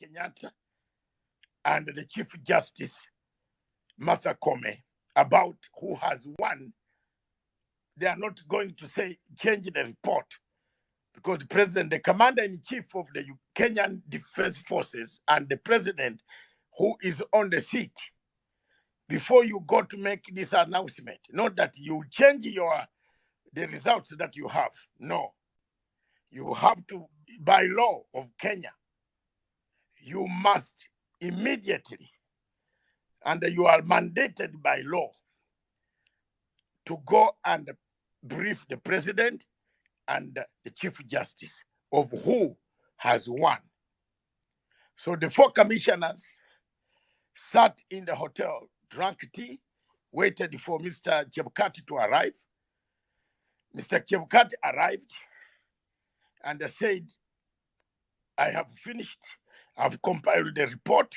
Kenyatta and the Chief Justice Martha Koome about who has won. They are not going to say change the report because the president, the commander-in-chief of the Kenyan Defense Forces and the president who is on the seat, before you go to make this announcement, not that you change the results that you have. No. You have to, by law of Kenya, you must immediately, and you are mandated by law to go and brief the president and the chief justice of who has won. So the 4 commissioners sat in the hotel, drank tea, waited for Mr. Chebukati to arrive. Mr. Chebukati arrived and said, I have finished, I've compiled the report,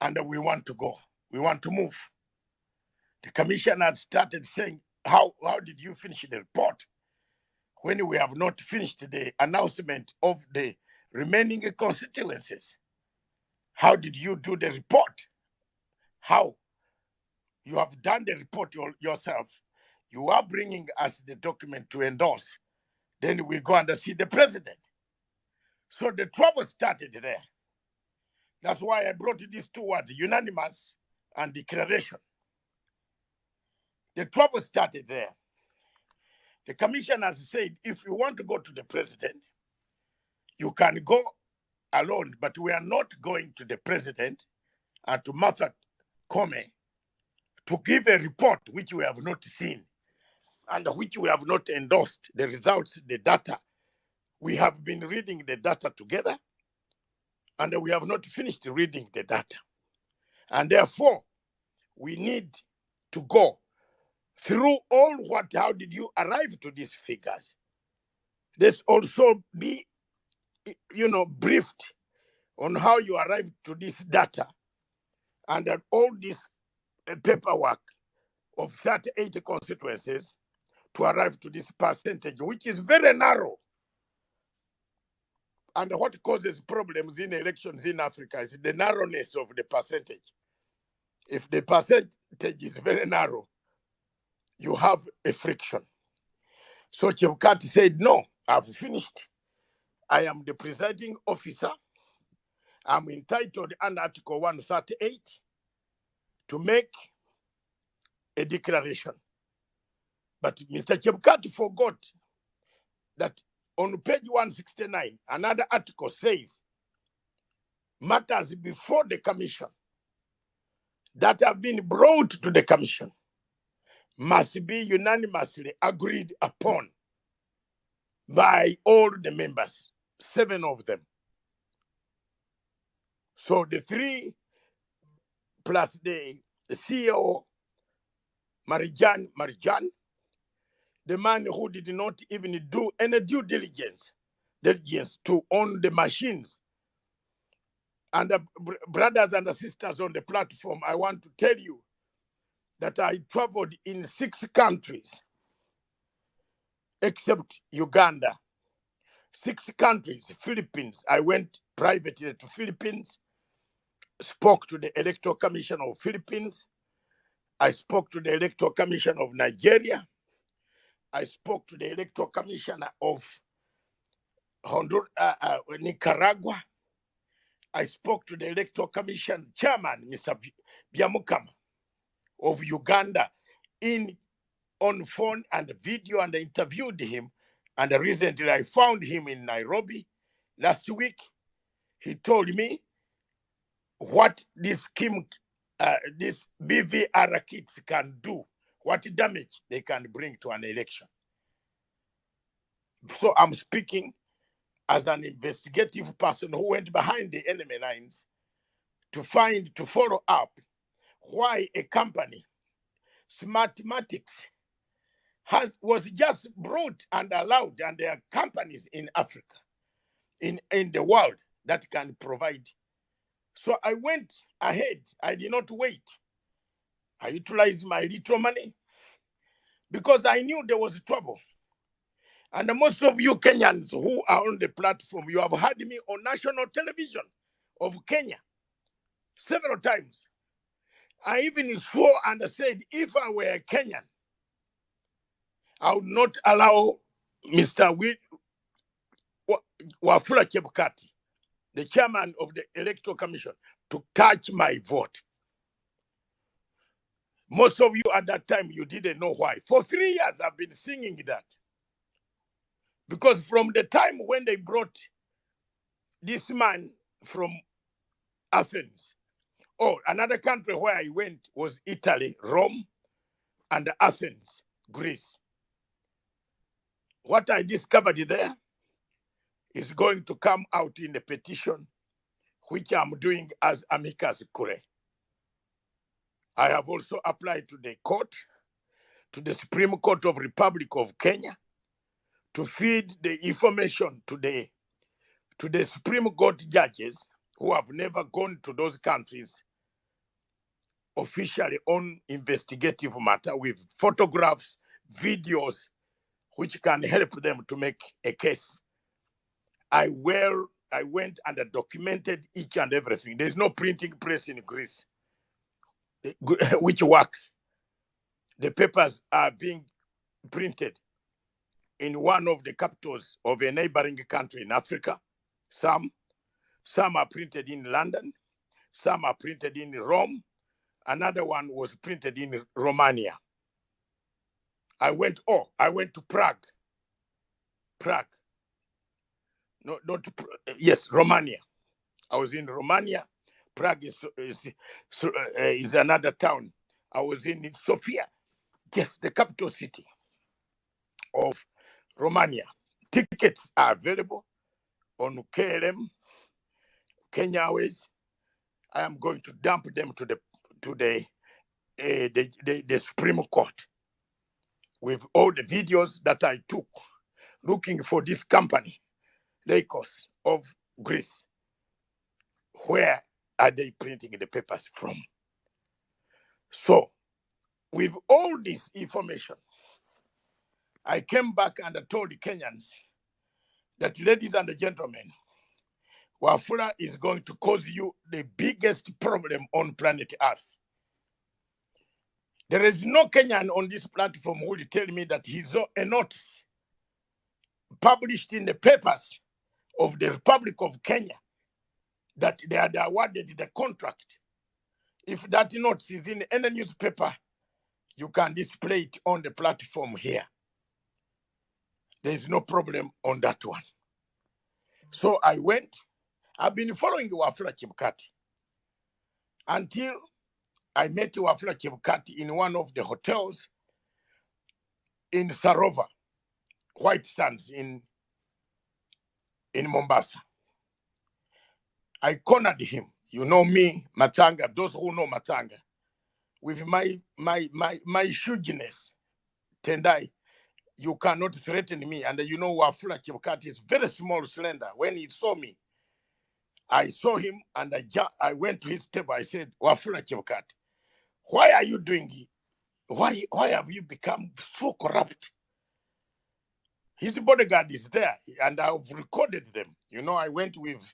and we want to go. We want to move. The commissioners started saying, how did you finish the report when we have not finished the announcement of the remaining constituencies? How did you do the report? How? You have done the report yourself. You are bringing us the document to endorse. Then we go and see the president. So the trouble started there. That's why I brought these 2 words, unanimous and declaration. The trouble started there. The commissioners said, if you want to go to the president, you can go alone, but we are not going to the president and to Martha Koome to give a report which we have not seen and which we have not endorsed, the results, the data. We have been reading the data together, and we have not finished reading the data. And therefore, we need to go through all how did you arrive to these figures? Let's also be, briefed on how you arrived to this data and that all this paperwork of 38 constituencies to arrive to this percentage, which is very narrow. And what causes problems in elections in Africa is the narrowness of the percentage. If the percentage is very narrow, you have a friction. So Chebukati said, no, I've finished. I am the presiding officer. I'm entitled under Article 138 to make a declaration. But Mr. Chebukati forgot that on page 169, another article says, matters before the commission that have been brought to the commission must be unanimously agreed upon by all the members, 7 of them. So the 3 plus the CEO, Marjan, the man who did not even do any due diligence to own the machines. And the brothers and the sisters on the platform, I want to tell you that I traveled in 6 countries, except Uganda. 6 countries, Philippines. I went privately to Philippines, spoke to the Electoral Commission of Philippines. I spoke to the Electoral Commission of Nigeria. I spoke to the Electoral Commissioner of Nicaragua. I spoke to the Electoral Commission Chairman, Mr. Byamukama of Uganda, on phone and video, and I interviewed him. And recently I found him in Nairobi last week. He told me what this scheme, this BVR kits can do, what damage they can bring to an election. So I'm speaking as an investigative person who went behind the enemy lines to follow up why a company, Smartmatics, was just brought and allowed, and there are companies in Africa, in the world, that can provide. So I went ahead. I did not wait. I utilized my little money because I knew there was trouble. And most of you Kenyans who are on the platform, you have heard me on national television of Kenya several times. I even swore and said, if I were a Kenyan, I would not allow Mr. Wafula Chebukati, the chairman of the Electoral Commission, to touch my vote. Most of you at that time, you didn't know why. For 3 years, I've been singing that. Because from the time when they brought this man from Athens, another country where I went was Italy, Rome, and Athens, Greece. What I discovered there is going to come out in the petition, which I'm doing as amicus curiae. I have also applied to the court, to the Supreme Court of Republic of Kenya, to feed the information to the Supreme Court judges who have never gone to those countries officially on investigative matter with photographs, videos, which can help them to make a case. I went and documented each and everything. There's no printing press in Greece, which works. The papers are being printed in one of the capitals of a neighboring country in Africa. Some are printed in London, some are printed in Rome. Another one was printed in Romania. I went to Prague. No, not yes, Romania. I was in Romania. Prague is another town. I was in Sofia, yes, the capital city of Romania. Tickets are available on KLM, Kenya Airways. I am going to dump them to the Supreme Court with all the videos that I took looking for this company, Lycos of Greece. Where are they printing the papers from? So, with all this information, I came back and I told the Kenyans that, ladies and gentlemen, Wafula is going to cause you the biggest problem on planet Earth. There is no Kenyan on this platform who will tell me that he saw a notice published in the papers of the Republic of Kenya that they had awarded the contract. If that notice is in any newspaper, you can display it on the platform here. There is no problem on that one. So I went. I've been following Wafula Chebukati until I met Wafula Chebukati in one of the hotels in Sarova, White Sands in Mombasa. I cornered him. You know me, Matanga, those who know Matanga, with my hugeness, Tendai, you cannot threaten me. And you know Wafula Chebukati is very small, slender. When he saw me, I saw him and I went to his table. I said, Wafula Chebukati, why are you doing it? Why have you become so corrupt? His bodyguard is there, and I've recorded them. You know, I went with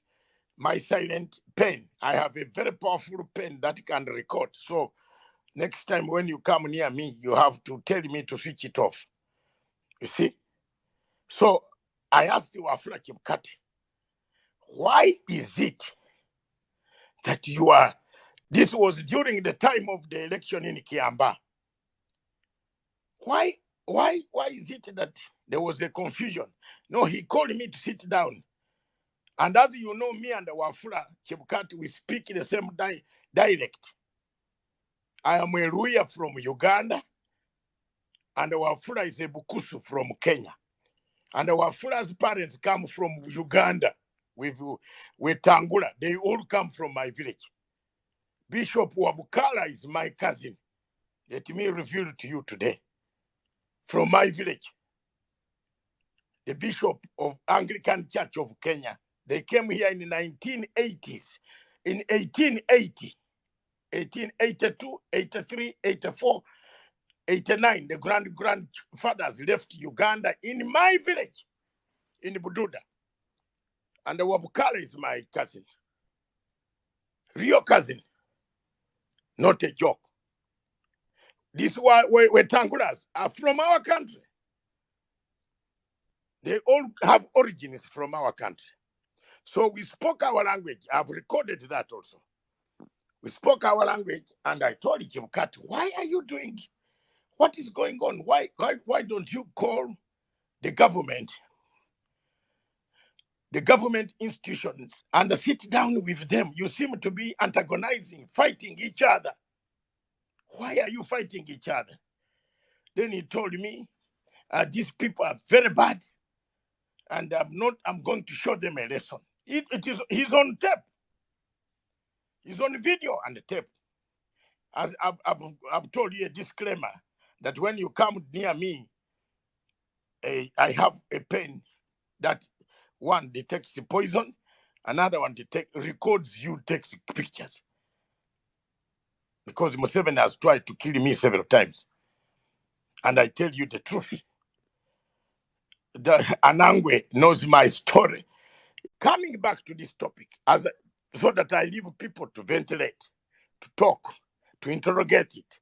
my silent pen. I have a very powerful pen that can record. So next time when you come near me, you have to tell me to switch it off. You see? So I asked Wafula Chebukati, why is it that you are, this was during the time of the election in Kiamba. Why is it that there was a confusion? No, he called me to sit down. And as you know, me and Wafula Chebukati, we speak the same dialect. I am a Luya from Uganda, and Wafula is a Bukusu from Kenya. And Wafula's parents come from Uganda with Tangula. They all come from my village. Bishop Wabukala is my cousin. Let me reveal it to you today. From my village, the Bishop of Anglican Church of Kenya, they came here in the 1980s. In 1880, 1882, 83, 84, 89, the grandfathers left Uganda in my village, in Bududa. And the Wabukala is my cousin. Real cousin, not a joke. These Wetangulas are from our country. They all have origins from our country. So we spoke our language. I've recorded that also. We spoke our language, and I told Chimkat, why are you doing? What is going on? Why don't you call the government institutions, and sit down with them? You seem to be antagonizing, fighting each other. Why are you fighting each other? Then he told me, these people are very bad, and I'm going to show them a lesson. He's on tape. He's on video and tape. As I've told you a disclaimer that when you come near me, I have a pen that one detects poison, another one records you, takes pictures. Because Museveni has tried to kill me several times. And I tell you the truth. The Anangwe knows my story. Coming back to this topic, so that I leave people to ventilate, to talk, to interrogate it.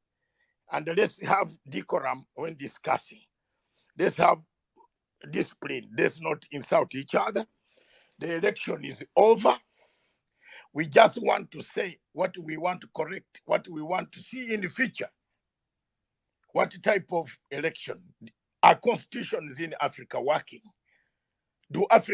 And let's have decorum when discussing. Let's have discipline. Let's not insult each other. The election is over. We just want to say what we want to correct, what we want to see in the future. What type of election? Are constitutions in Africa working? Do Africa